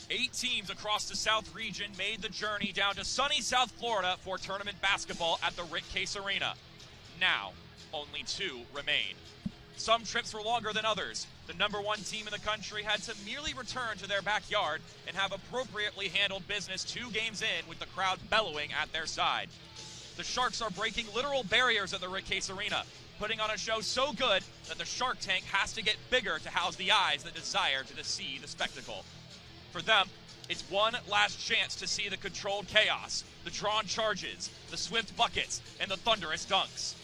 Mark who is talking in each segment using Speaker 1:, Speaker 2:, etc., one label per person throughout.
Speaker 1: 8 teams across the South region made the journey down to sunny South Florida for tournament basketball at the Rick Case Arena. Now, only 2 remain. Some trips were longer than others. The #1 team in the country had to merely return to their backyard and have appropriately handled business 2 games in with the crowd bellowing at their side. The Sharks are breaking literal barriers at the Rick Case Arena, putting on a show so good that the Shark Tank has to get bigger to house the eyes that desire to see the spectacle. For them, it's one last chance to see the controlled chaos, the drawn charges, the swift buckets, and the thunderous dunks.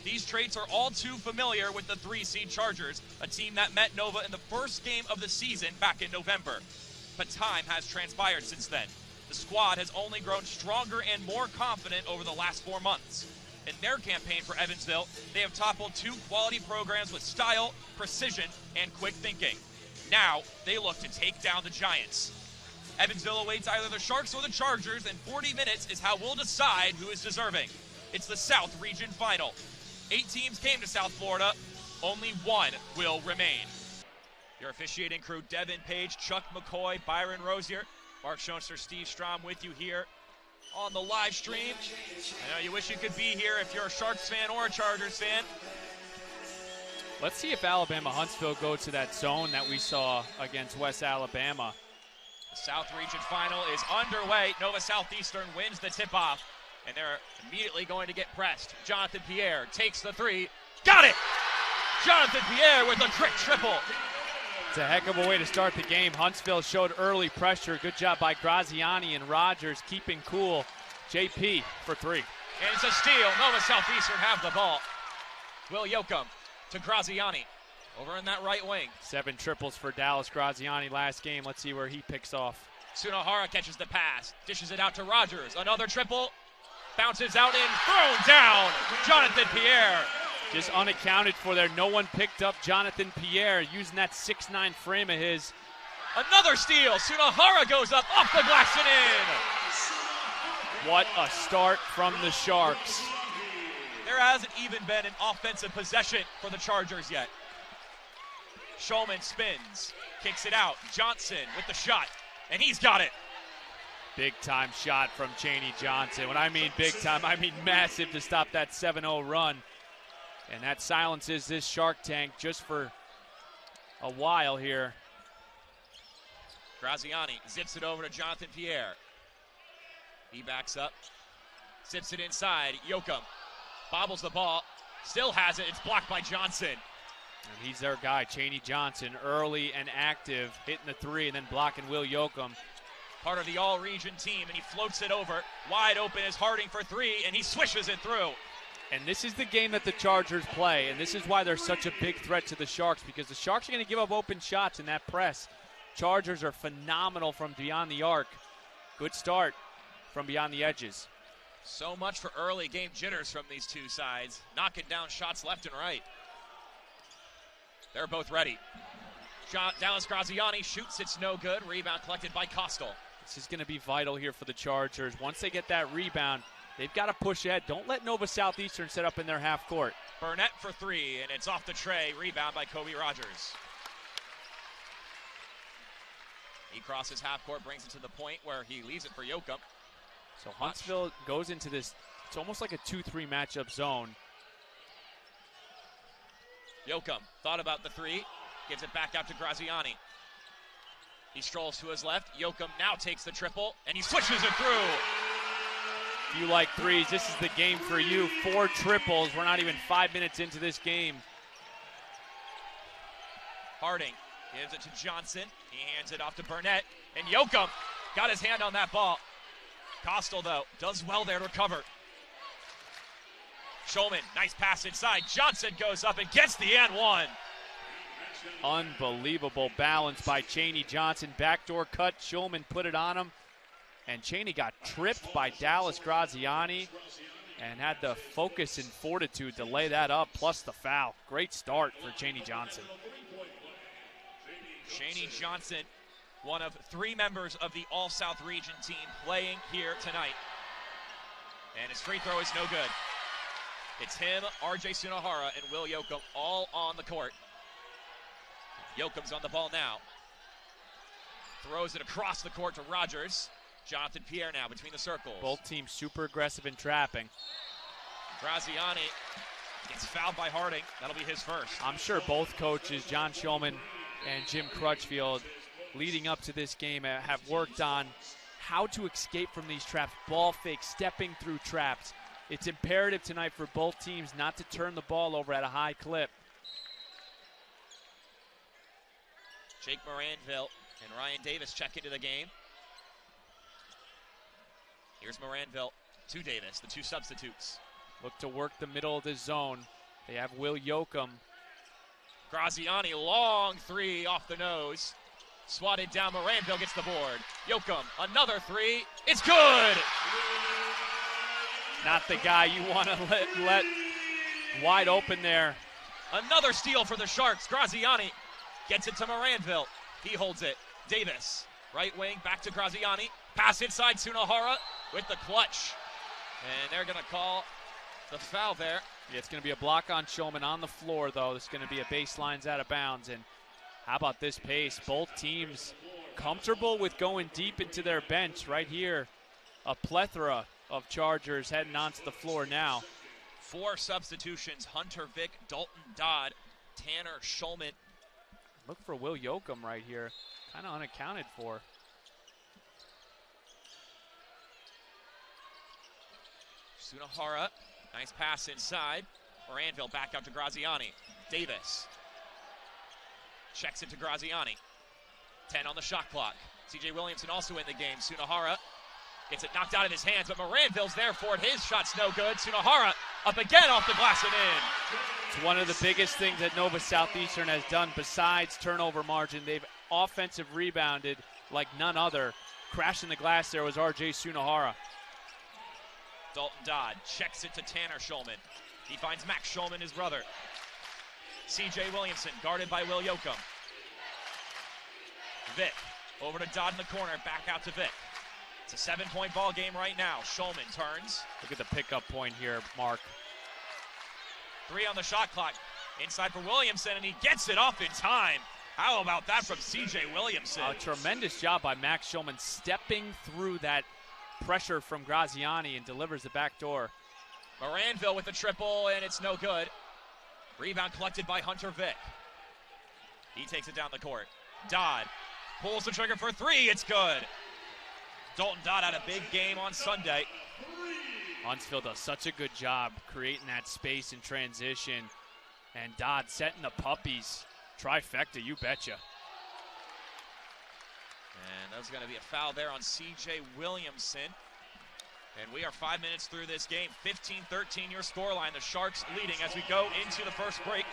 Speaker 1: These traits are all too familiar with the 3-seed Chargers, a team that met Nova in the first game of the season back in November. But time has transpired since then. The squad has only grown stronger and more confident over the last 4 months. In their campaign for Evansville, they have toppled 2 quality programs with style, precision, and quick thinking. Now, they look to take down the Giants. Evansville awaits either the Sharks or the Chargers, and 40 minutes is how we'll decide who is deserving. It's the South Region Final. 8 teams came to South Florida. Only 1 will remain. Your officiating crew, Devin Page, Chuck McCoy, Byron Rosier, Mark Schoenster, Steve Strom with you here on the live stream. I know you wish you could be here if you're a Sharks fan or a Chargers fan.
Speaker 2: Let's see if Alabama Huntsville go to that zone that we saw against West Alabama.
Speaker 1: The South Region Final is underway. Nova Southeastern wins the tip-off, and they're immediately going to get pressed. Jonathan Pierre takes the 3. Got it! Jonathan Pierre with a quick triple.
Speaker 2: It's a heck of a way to start the game. Huntsville showed early pressure. Good job by Graziani and Rogers keeping cool. JP for 3.
Speaker 1: And it's a steal. Nova Southeastern have the ball. Will Yoakum to Graziani over in that right wing.
Speaker 2: 7 triples for Dallas Graziani last game. Let's see where he picks off.
Speaker 1: Sunahara catches the pass, dishes it out to Rogers. Another triple, bounces out and thrown down. Jonathan Pierre.
Speaker 2: Just unaccounted for there. No one picked up Jonathan Pierre using that 6'9" frame of his.
Speaker 1: Another steal. Sunahara goes up off the glass and in.
Speaker 2: What a start from the Sharks.
Speaker 1: There hasn't even been an offensive possession for the Chargers yet. Shulman spins, kicks it out. Johnson with the shot, and he's got it.
Speaker 2: Big time shot from Chaney Johnson. When I mean big time, I mean massive to stop that 7-0 run. And that silences this Shark Tank just for a while here.
Speaker 1: Graziani zips it over to Jonathan Pierre. He backs up, zips it inside. Yoakum bobbles the ball, still has it. It's blocked by Johnson.
Speaker 2: And he's their guy, Chaney Johnson, early and active, hitting the 3 and then blocking Will Yoakum.
Speaker 1: Part of the all-region team, and he floats it over. Wide open is Harding for 3, and he swishes it through.
Speaker 2: And this is the game that the Chargers play, and this is why they're such a big threat to the Sharks, because the Sharks are going to give up open shots in that press. Chargers are phenomenal from beyond the arc. Good start from beyond the edges.
Speaker 1: So much for early game jitters from these 2 sides, knocking down shots left and right. They're both ready. Dallas Graziani shoots, it's no good. Rebound collected by Costal.
Speaker 2: This is going to be vital here for the Chargers. Once they get that rebound, they've got to push ahead. Don't let Nova Southeastern set up in their half court.
Speaker 1: Burnett for 3, and it's off the tray. Rebound by Kobe Rogers. He crosses half court, brings it to the point where he leaves it for Yoakum.
Speaker 2: So Huntsville goes into this, it's almost like a 2-3 matchup zone.
Speaker 1: Yoakum thought about the 3, gives it back out to Graziani. He strolls to his left. Yoakum now takes the triple, and he switches it through.
Speaker 2: If you like 3s, this is the game for you. 4 triples. We're not even 5 minutes into this game.
Speaker 1: Harding gives it to Johnson. He hands it off to Burnett, and Yoakum got his hand on that ball. Costal, though, does well there to recover. Shulman, nice pass inside. Johnson goes up and gets the and 1.
Speaker 2: Unbelievable balance by Chaney Johnson. Backdoor cut. Shulman put it on him. And Chaney got tripped by Dallas Graziani and had the focus and fortitude to lay that up, plus the foul. Great start for Chaney Johnson.
Speaker 1: Chaney Johnson, one of 3 members of the All-South Region team playing here tonight. And his free throw is no good. It's him, RJ Sunahara, and Will Yoakum all on the court. Yoakum's on the ball now. throws it across the court to Rogers. Jonathan Pierre now between the circles.
Speaker 2: Both teams super aggressive in trapping.
Speaker 1: Graziani gets fouled by Harding. That'll be his first.
Speaker 2: I'm sure both coaches, John Shulman and Jim Crutchfield, leading up to this game have worked on how to escape from these traps, ball fakes, stepping through traps. It's imperative tonight for both teams not to turn the ball over at a high clip.
Speaker 1: Jake Moranville and Ryan Davis check into the game. Here's Moranville to Davis, the two substitutes.
Speaker 2: Look to work the middle of the zone. They have Will Yoakum.
Speaker 1: Graziani, long three off the nose. Swatted down, Moranville gets the board. Yoakum, another three. It's good!
Speaker 2: Not the guy you want to let wide open there.
Speaker 1: Another steal for the Sharks. Graziani gets it to Moranville. He holds it. Davis, right wing, back to Graziani. Pass inside, Sunahara with the clutch. And they're going to call the foul there.
Speaker 2: Yeah, it's going to be a block on Shulman on the floor, though. It's going to be a baselines out of bounds. And how about this pace? Both teams comfortable with going deep into their bench right here. A plethora of Chargers heading onto the floor now.
Speaker 1: 4 substitutions: Hunter Vick, Dalton Dodd, Tanner Shulman.
Speaker 2: Look for Will Yoakum right here. Kind of unaccounted for.
Speaker 1: Sunahara, nice pass inside. Moranville back out to Graziani. Davis checks it to Graziani. 10 on the shot clock. C.J. Williamson also in the game. Sunahara gets it knocked out of his hands, but Moranville's there for it. His shot's no good. Sunahara up again off the glass and in.
Speaker 2: It's one of the biggest things that Nova Southeastern has done besides turnover margin. They've offensive rebounded like none other. Crashing the glass there was R.J. Sunahara.
Speaker 1: Dalton Dodd checks it to Tanner Shulman. He finds Max Shulman, his brother. C.J. Williamson guarded by Will Yoakum. Vick over to Dodd in the corner, back out to Vick. It's a 7-point ball game right now. Shulman turns.
Speaker 2: Look at the pickup point here, Mark.
Speaker 1: 3 on the shot clock. Inside for Williamson, and he gets it off in time. How about that from C.J. Williamson?
Speaker 2: A tremendous job by Max Shulman stepping through that pressure from Graziani and delivers the back door.
Speaker 1: Moranville with the triple, and it's no good. Rebound collected by Hunter Vick. He takes it down the court. Dodd pulls the trigger for 3. It's good. Dalton Dodd had a big game on Sunday.
Speaker 2: Huntsville does such a good job creating that space in transition. And Dodd setting the puppies. Trifecta, you betcha.
Speaker 1: And there's going to be a foul there on C.J. Williamson. And we are 5 minutes through this game. 15-13 your scoreline. The Sharks leading as we go into the first break.